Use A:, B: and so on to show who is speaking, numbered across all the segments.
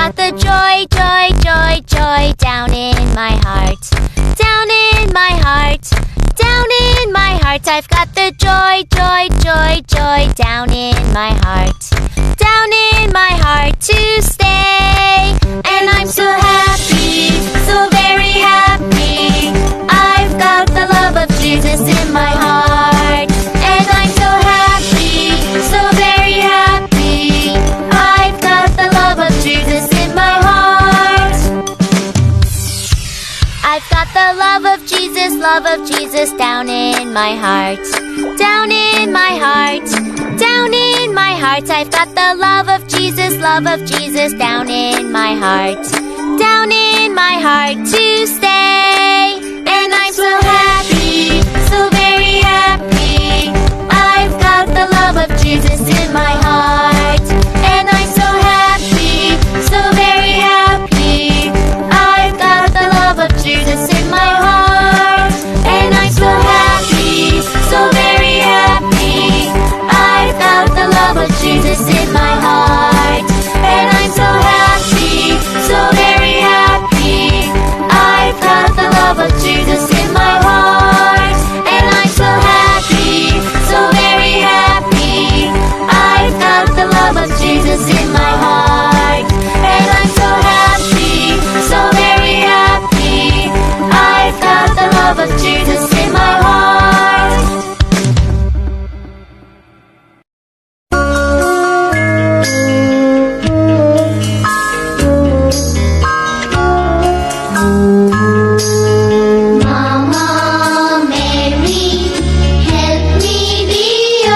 A: got the joy, joy, joy, joy down in my heart. Down in my heart. Down in my heart. I've got the joy, joy, joy, joy down in my heart. Down in my heart to stay. And I'm so happy, so very happy. I've got the love of Jesus in my heart. And I'm so happy, so very happy. I've got the love of Jesus in my heart. I've got the love of Jesus down in my heart. Down in my heart. Down in my heart. I've got the love of Jesus down in my heart. Down in my heart to stay. And I'm so happy, so very happy. I've got the love of Jesus in my heart. And I'm so happy, so very happy. I've got the love of Jesus in my heart. And I'm so happy, so very happy. I've got the love of Jesus in my heart. And I'm so happy, so very happy. I've got the love of Jesus in my heart. And I'm so happy, so very happy. I've got the love of Jesus in my heart. And I'm so happy, so very happy. I've got the love of Jesus in my heart.
B: Mama Mary, help me be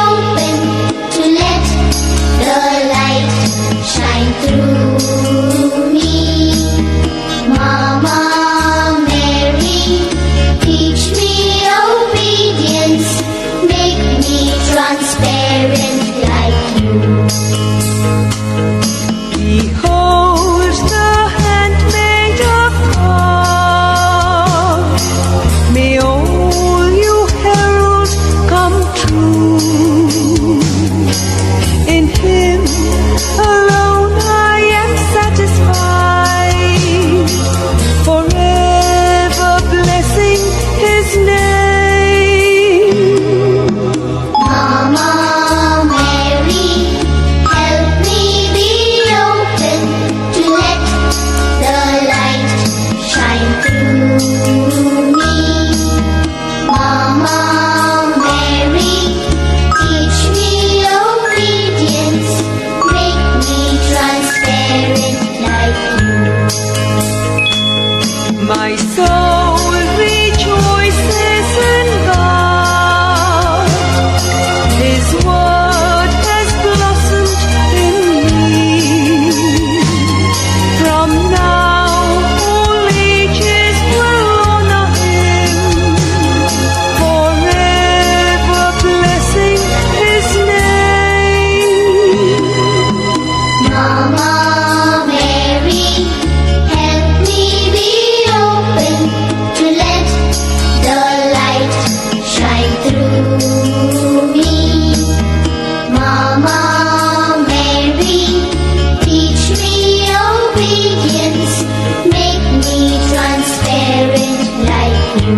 B: open to let the light shine through me. Mama Mary, teach me obedience, make me transparent like you.
C: Behold the handmaid of God. May all you herald come true. In Him alone I am satisfied, forever blessing His name.
B: Mama Mary, help me be open to let the light shine through me. Mama Mary, teach me obedience, make me transparent like you.
C: My soul rejoices in God. His word has blossomed in me. From now all ages will honor Him, forever blessing His name.
B: Mama Mary, help me be open to let the light shine through me. Mama Mary, teach me obedience, make me transparent like you.